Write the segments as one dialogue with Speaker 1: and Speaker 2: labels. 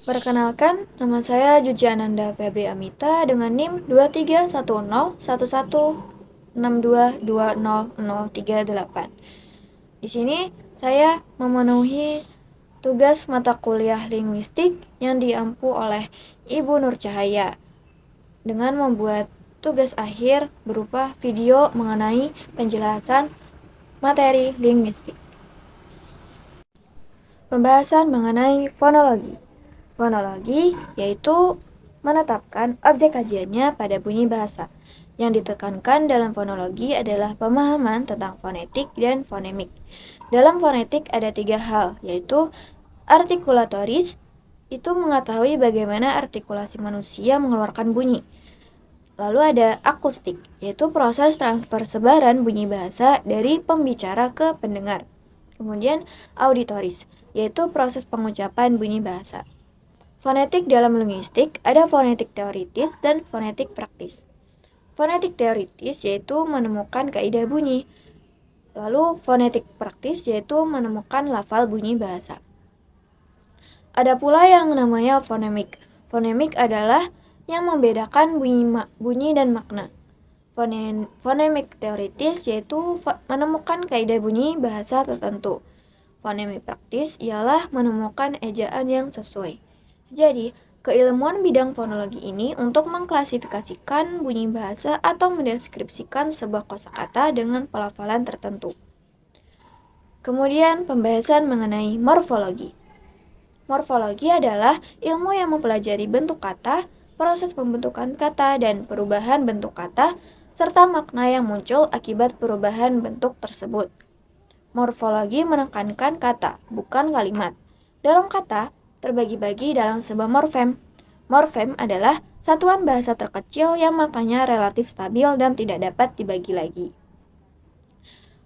Speaker 1: Perkenalkan, nama saya Juji Ananda Febri Amita dengan NIM 23101162200038. Di sini saya memenuhi tugas mata kuliah linguistik yang diampu oleh Ibu Nur Cahaya dengan membuat tugas akhir berupa video mengenai penjelasan materi linguistik. Pembahasan mengenai fonologi. Fonologi yaitu menetapkan objek kajiannya pada bunyi bahasa. Yang ditekankan dalam fonologi adalah pemahaman tentang fonetik dan fonemik. Dalam fonetik ada 3 hal, yaitu artikulatoris, itu mengetahui bagaimana artikulasi manusia mengeluarkan bunyi. Lalu ada akustik, yaitu proses transfer sebaran bunyi bahasa dari pembicara ke pendengar. Kemudian auditoris, yaitu proses pengucapan bunyi bahasa. Fonetik dalam linguistik ada fonetik teoritis dan fonetik praktis. Fonetik teoritis yaitu menemukan kaidah bunyi. Lalu fonetik praktis yaitu menemukan lafal bunyi bahasa. Ada pula yang namanya fonemik. Fonemik adalah yang membedakan bunyi dan makna. Fonemik teoritis yaitu menemukan kaidah bunyi bahasa tertentu. Fonemik praktis ialah menemukan ejaan yang sesuai. Jadi, keilmuan bidang fonologi ini untuk mengklasifikasikan bunyi bahasa atau mendeskripsikan sebuah kosakata dengan pelafalan tertentu. Kemudian, pembahasan mengenai morfologi. Morfologi adalah ilmu yang mempelajari bentuk kata, proses pembentukan kata, dan perubahan bentuk kata, serta makna yang muncul akibat perubahan bentuk tersebut. Morfologi menekankan kata, bukan kalimat. Dalam kata, terbagi-bagi dalam sebuah morfem. Morfem adalah satuan bahasa terkecil yang maknanya relatif stabil dan tidak dapat dibagi lagi.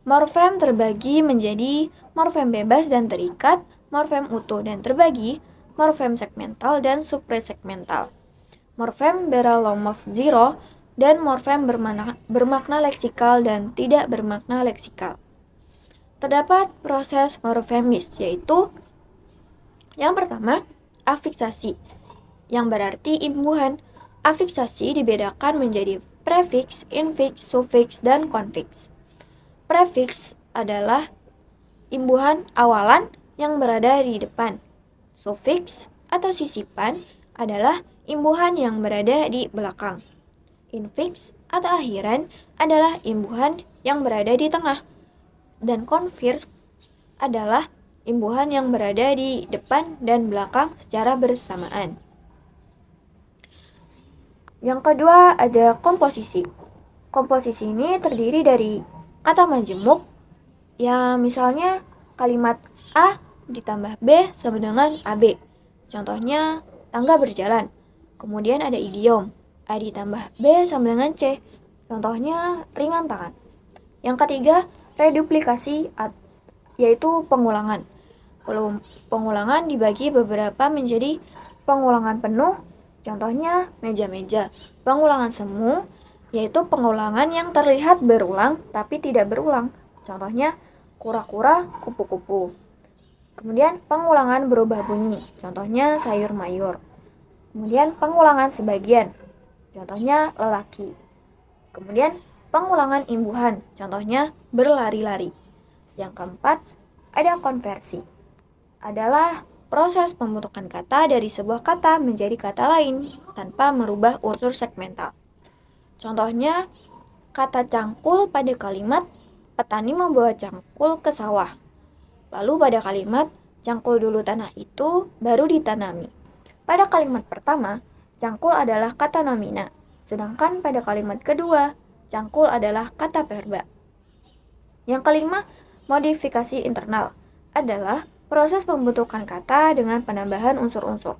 Speaker 1: Morfem terbagi menjadi morfem bebas dan terikat, morfem utuh dan terbagi, morfem segmental dan suprasegmental. Morfem beralomorf zero dan morfem bermakna leksikal dan tidak bermakna leksikal. Terdapat proses morfemis, yaitu yang pertama, afiksasi, yang berarti imbuhan. Afiksasi dibedakan menjadi prefiks, infiks, sufiks, dan konfiks. Prefiks adalah imbuhan awalan yang berada di depan. Sufiks atau sisipan adalah imbuhan yang berada di belakang. Infiks atau akhiran adalah imbuhan yang berada di tengah. Dan konfiks adalah imbuhan yang berada di depan dan belakang secara bersamaan. Yang kedua ada komposisi. Komposisi ini terdiri dari kata majemuk, ya misalnya kalimat A ditambah B sama dengan AB. Contohnya tangga berjalan. Kemudian ada idiom, A ditambah B sama dengan C. Contohnya ringan tangan. Yang ketiga, reduplikasi yaitu pengulangan. Pengulangan dibagi beberapa menjadi pengulangan penuh, contohnya meja-meja. Pengulangan semu, yaitu pengulangan yang terlihat berulang tapi tidak berulang, contohnya kura-kura, kupu-kupu. Kemudian pengulangan berubah bunyi, contohnya sayur mayur. Kemudian pengulangan sebagian, contohnya lelaki. Kemudian pengulangan imbuhan, contohnya berlari-lari. Yang keempat, ada konversi. Adalah proses pembentukan kata dari sebuah kata menjadi kata lain tanpa merubah unsur segmental. Contohnya, kata cangkul pada kalimat petani membawa cangkul ke sawah. Lalu pada kalimat cangkul dulu tanah itu baru ditanami. Pada kalimat pertama, cangkul adalah kata nomina, sedangkan pada kalimat kedua, cangkul adalah kata verba. Yang kelima, modifikasi internal adalah proses pembentukan kata dengan penambahan unsur-unsur.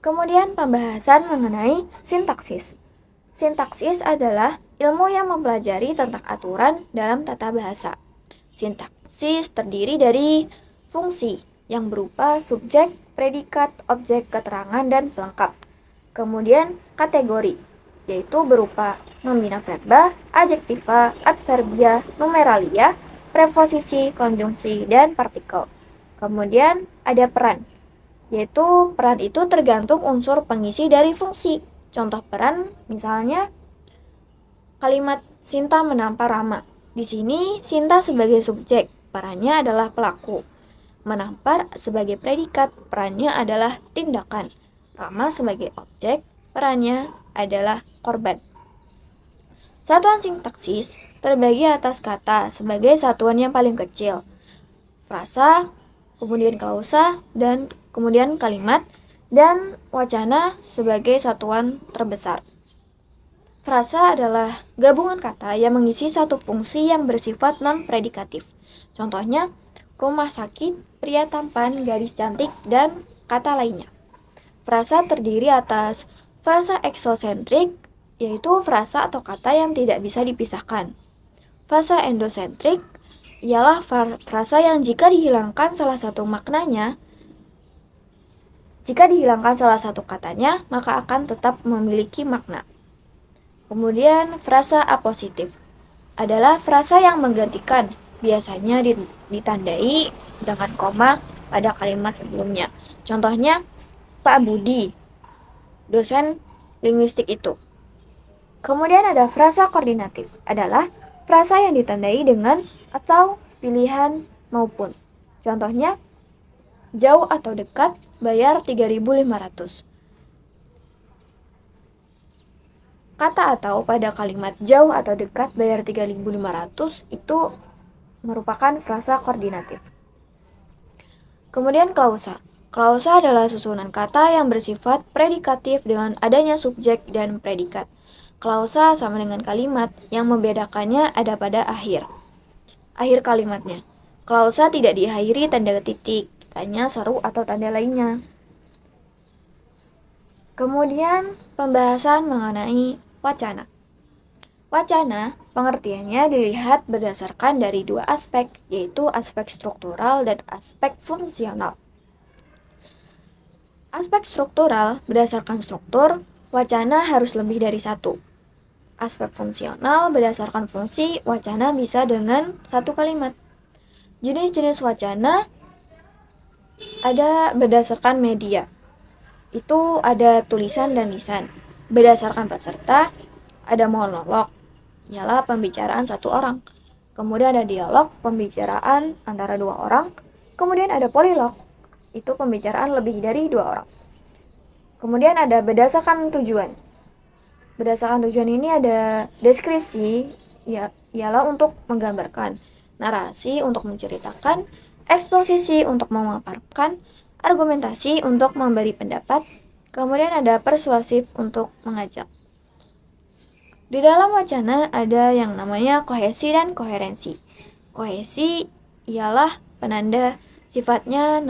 Speaker 1: Kemudian pembahasan mengenai sintaksis. Sintaksis adalah ilmu yang mempelajari tentang aturan dalam tata bahasa. Sintaksis terdiri dari fungsi yang berupa subjek, predikat, objek, keterangan, dan pelengkap. Kemudian kategori, yaitu berupa nomina verba, adjektiva, adverbia, numeralia, preposisi, konjungsi, dan partikel. Kemudian ada peran. yaitu peran itu tergantung unsur pengisi dari fungsi. Contoh peran misalnya kalimat Sinta menampar Rama. Di sini Sinta sebagai subjek, perannya adalah pelaku. Menampar sebagai predikat, perannya adalah tindakan. Rama sebagai objek, perannya adalah korban. Satuan sintaksis terbagi atas kata sebagai satuan yang paling kecil. Frasa, kemudian klausa, dan kemudian kalimat, dan wacana sebagai satuan terbesar. Frasa adalah gabungan kata yang mengisi satu fungsi yang bersifat non-predikatif. Contohnya, rumah sakit, pria tampan, gadis cantik, dan kata lainnya. Frasa terdiri atas frasa eksosentrik, yaitu frasa atau kata yang tidak bisa dipisahkan. Frasa endosentrik ialah frasa yang jika dihilangkan salah satu katanya, maka akan tetap memiliki makna. Kemudian frasa apositif adalah frasa yang menggantikan, biasanya ditandai dengan koma pada kalimat sebelumnya. Contohnya, Pak Budi, dosen linguistik itu. Kemudian ada frasa koordinatif, adalah frasa yang ditandai dengan atau pilihan maupun. Contohnya, jauh atau dekat, bayar 3.500. Kata atau pada kalimat jauh atau dekat bayar 3.500 itu merupakan frasa koordinatif. Kemudian klausa. Klausa adalah susunan kata yang bersifat predikatif dengan adanya subjek dan predikat. Klausa sama dengan kalimat, yang membedakannya ada pada akhir kalimatnya. Klausa tidak diakhiri tanda titik, hanya seru atau tanda lainnya. Kemudian pembahasan mengenai wacana. Wacana pengertiannya dilihat berdasarkan dari dua aspek, yaitu aspek struktural dan aspek fungsional. Aspek struktural berdasarkan struktur, wacana harus lebih dari satu. Aspek fungsional berdasarkan fungsi, wacana bisa dengan satu kalimat. Jenis-jenis wacana ada berdasarkan media. Itu ada tulisan dan lisan. Berdasarkan peserta, ada monolog, ialah pembicaraan satu orang. Kemudian ada dialog, pembicaraan antara dua orang. Kemudian ada polilog, itu pembicaraan lebih dari dua orang. Kemudian ada berdasarkan tujuan. Berdasarkan tujuan ini ada deskripsi, ialah untuk menggambarkan, narasi untuk menceritakan, eksposisi untuk memaparkan, argumentasi untuk memberi pendapat, kemudian ada persuasif untuk mengajak. Di dalam wacana ada yang namanya kohesi dan koherensi. Kohesi ialah penanda sifatnya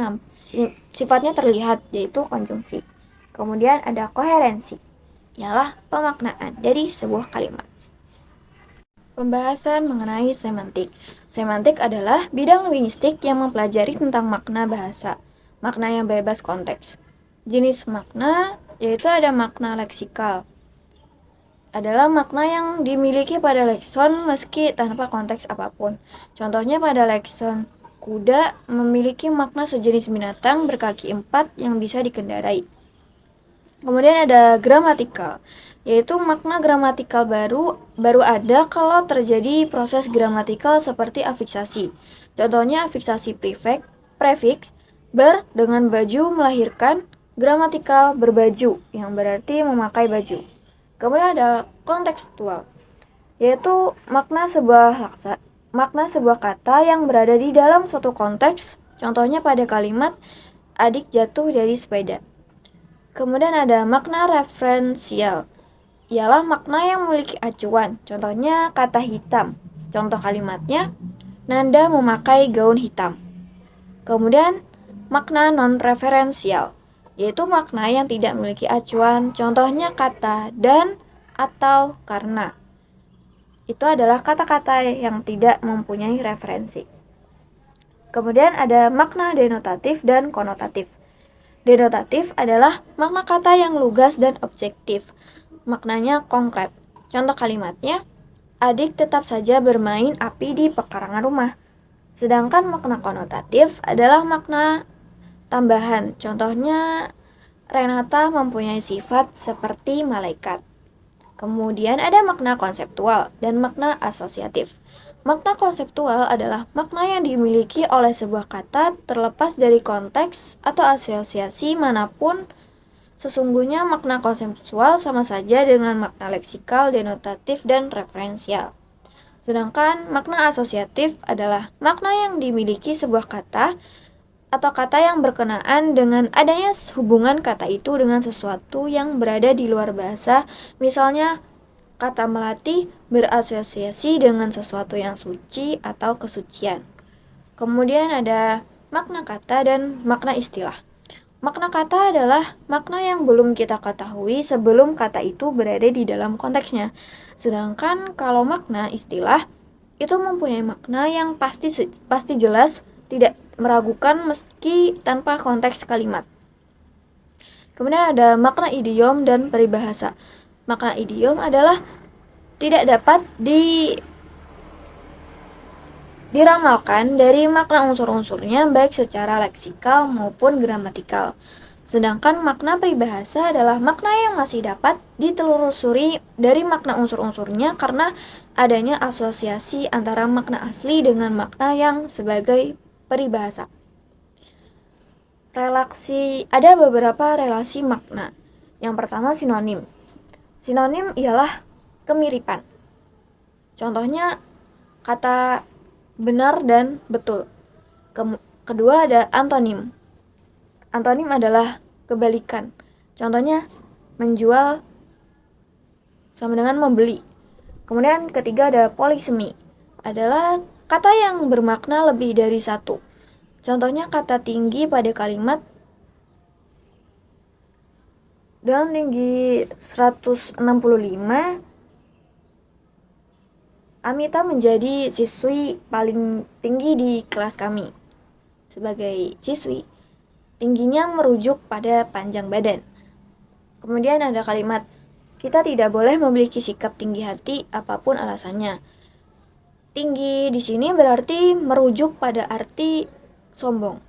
Speaker 1: terlihat, yaitu konjungsi. Kemudian ada koherensi, ialah pemaknaan dari sebuah kalimat. Pembahasan mengenai semantik. Semantik adalah bidang linguistik yang mempelajari tentang makna bahasa, makna yang bebas konteks. Jenis makna yaitu ada makna leksikal, adalah makna yang dimiliki pada lekson meski tanpa konteks apapun. Contohnya pada lekson, kuda memiliki makna sejenis binatang berkaki 4 yang bisa dikendarai. Kemudian ada gramatikal, yaitu makna gramatikal baru ada kalau terjadi proses gramatikal seperti afiksasi. Contohnya afiksasi prefiks ber dengan baju melahirkan gramatikal berbaju, yang berarti memakai baju. Kemudian ada kontekstual, yaitu makna sebuah kata yang berada di dalam suatu konteks. Contohnya pada kalimat adik jatuh dari sepeda. Kemudian ada makna referensial, ialah makna yang memiliki acuan. Contohnya kata hitam. Contoh kalimatnya, Nanda memakai gaun hitam. Kemudian makna non-referensial, yaitu makna yang tidak memiliki acuan. Contohnya kata dan, atau, karena. Itu adalah kata-kata yang tidak mempunyai referensi. Kemudian ada makna denotatif dan konotatif. Denotatif adalah makna kata yang lugas dan objektif. Maknanya konkret. Contoh kalimatnya, adik tetap saja bermain api di pekarangan rumah. Sedangkan makna konotatif adalah makna tambahan. Contohnya, Renata mempunyai sifat seperti malaikat. Kemudian ada makna konseptual dan makna asosiatif. Makna konseptual adalah makna yang dimiliki oleh sebuah kata terlepas dari konteks atau asosiasi manapun. Sesungguhnya makna konseptual sama saja dengan makna leksikal, denotatif, dan referensial. Sedangkan makna asosiatif adalah makna yang dimiliki sebuah kata atau kata yang berkenaan dengan adanya hubungan kata itu dengan sesuatu yang berada di luar bahasa. Misalnya, kata melati berasosiasi dengan sesuatu yang suci atau kesucian. Kemudian ada makna kata dan makna istilah. Makna kata adalah makna yang belum kita ketahui sebelum kata itu berada di dalam konteksnya. Sedangkan kalau makna istilah itu mempunyai makna yang pasti jelas, tidak meragukan meski tanpa konteks kalimat. Kemudian ada makna idiom dan peribahasa. Makna idiom adalah tidak dapat diramalkan dari makna unsur-unsurnya baik secara leksikal maupun gramatikal. Sedangkan makna peribahasa adalah makna yang masih dapat ditelusuri dari makna unsur-unsurnya karena adanya asosiasi antara makna asli dengan makna yang sebagai peribahasa. Ada beberapa relasi makna. Yang pertama, sinonim. Sinonim ialah kemiripan. Contohnya kata benar dan betul. Kedua ada antonim. Antonim adalah kebalikan. Contohnya menjual sama dengan membeli. Kemudian ketiga ada polisemi. Adalah kata yang bermakna lebih dari satu. Contohnya kata tinggi pada kalimat dengan tinggi 165, Amita menjadi siswi paling tinggi di kelas kami. Sebagai siswi, tingginya merujuk pada panjang badan. Kemudian ada kalimat, kita tidak boleh memiliki sikap tinggi hati apapun alasannya. Tinggi di sini berarti merujuk pada arti sombong.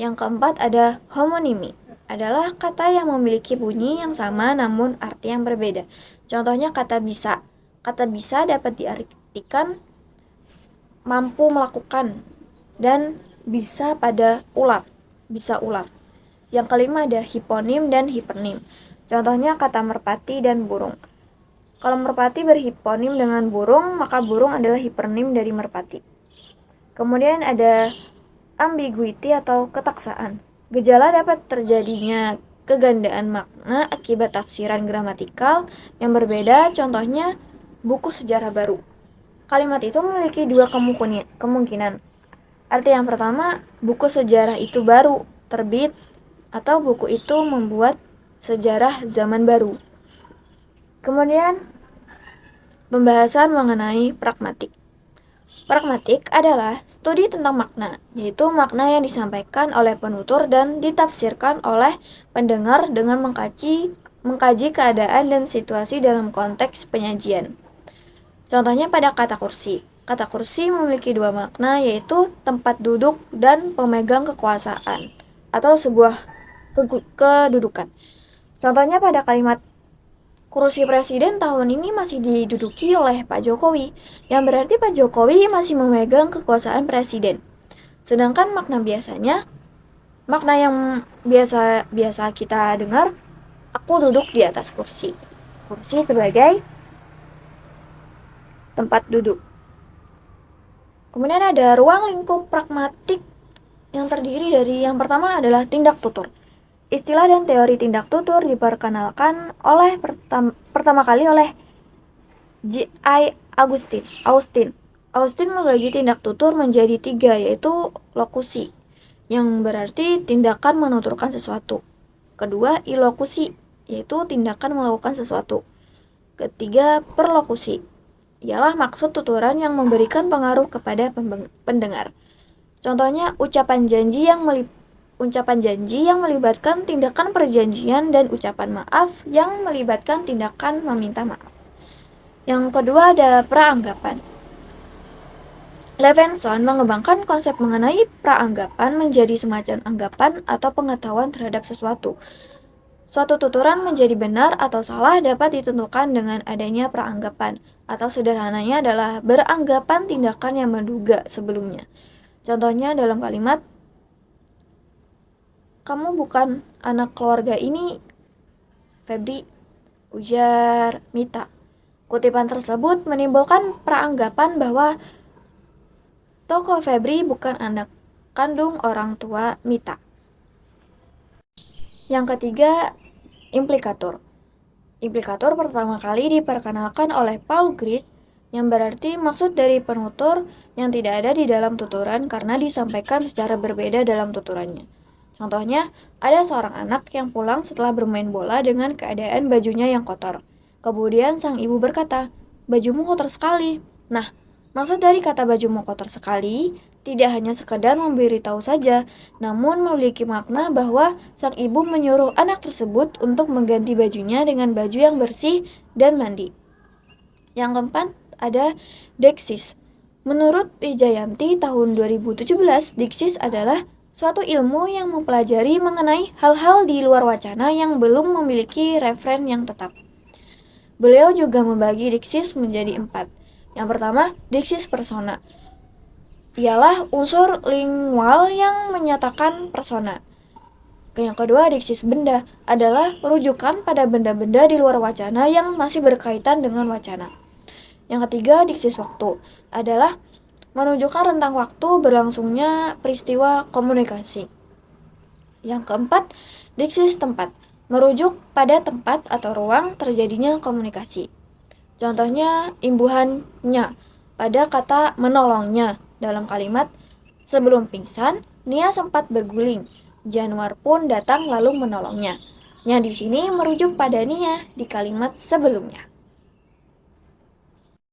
Speaker 1: Yang keempat ada homonimi. Adalah kata yang memiliki bunyi yang sama namun arti yang berbeda. Contohnya kata bisa. Kata bisa dapat diartikan mampu melakukan dan bisa pada ular, bisa ular. Yang kelima ada hiponim dan hipernim. Contohnya kata merpati dan burung. Kalau merpati berhiponim dengan burung, maka burung adalah hipernim dari merpati. Kemudian ada ambiguity atau ketaksaan. Gejala dapat terjadinya kegandaan makna akibat tafsiran gramatikal yang berbeda. Contohnya buku sejarah baru. Kalimat itu memiliki dua kemungkinan. Arti yang pertama, buku sejarah itu baru, terbit, atau buku itu membuat sejarah zaman baru. Kemudian, pembahasan mengenai pragmatik. Pragmatik adalah studi tentang makna, yaitu makna yang disampaikan oleh penutur dan ditafsirkan oleh pendengar dengan mengkaji keadaan dan situasi dalam konteks penyajian. Contohnya pada kata kursi. Kata kursi memiliki dua makna, yaitu tempat duduk dan pemegang kekuasaan atau sebuah kedudukan. Contohnya pada kalimat kursi presiden tahun ini masih diduduki oleh Pak Jokowi, yang berarti Pak Jokowi masih memegang kekuasaan presiden. Sedangkan makna yang biasa kita dengar, aku duduk di atas kursi. Kursi sebagai tempat duduk. Kemudian ada ruang lingkup pragmatik yang terdiri dari yang pertama adalah tindak tutur. Istilah dan teori tindak tutur diperkenalkan pertama kali oleh J.I. Austin. Austin membagi tindak tutur menjadi 3, yaitu lokusi, yang berarti tindakan menuturkan sesuatu. Kedua, ilokusi, yaitu tindakan melakukan sesuatu. Ketiga, perlokusi, ialah maksud tuturan yang memberikan pengaruh kepada pendengar. Contohnya ucapan janji yang melibatkan tindakan perjanjian dan ucapan maaf yang melibatkan tindakan meminta maaf. Yang kedua ada peranggapan. Levinson mengembangkan konsep mengenai praanggapan menjadi semacam anggapan atau pengetahuan terhadap sesuatu. Suatu tuturan menjadi benar atau salah dapat ditentukan dengan adanya praanggapan, atau sederhananya adalah beranggapan tindakan yang menduga sebelumnya. Contohnya dalam kalimat, "Kamu bukan anak keluarga ini, Febri," ujar Mita. Kutipan tersebut menimbulkan praanggapan bahwa tokoh Febri bukan anak kandung orang tua Mita. Yang ketiga, implikator. Implikator pertama kali diperkenalkan oleh Paul Grist, yang berarti maksud dari penutur yang tidak ada di dalam tuturan karena disampaikan secara berbeda dalam tuturannya. Contohnya, ada seorang anak yang pulang setelah bermain bola dengan keadaan bajunya yang kotor. Kemudian sang ibu berkata, "Bajumu kotor sekali." Nah, maksud dari kata bajumu kotor sekali tidak hanya sekedar memberitahu saja, namun memiliki makna bahwa sang ibu menyuruh anak tersebut untuk mengganti bajunya dengan baju yang bersih dan mandi. Yang keempat ada Deksis. Menurut Wijayanti tahun 2017, Deksis adalah suatu ilmu yang mempelajari mengenai hal-hal di luar wacana yang belum memiliki referen yang tetap. Beliau juga membagi Deksis menjadi 4. Yang pertama, Deksis persona. Ialah unsur lingual yang menyatakan persona. Yang kedua, diksis benda adalah rujukan pada benda-benda di luar wacana yang masih berkaitan dengan wacana. Yang ketiga, diksis waktu adalah menunjukkan rentang waktu berlangsungnya peristiwa komunikasi. Yang keempat, diksis tempat merujuk pada tempat atau ruang terjadinya komunikasi. Contohnya, imbuhannya pada kata menolongnya dalam kalimat, "Sebelum pingsan, Nia sempat berguling. Januar pun datang lalu menolongnya." Nya di sini merujuk pada Nia di kalimat sebelumnya.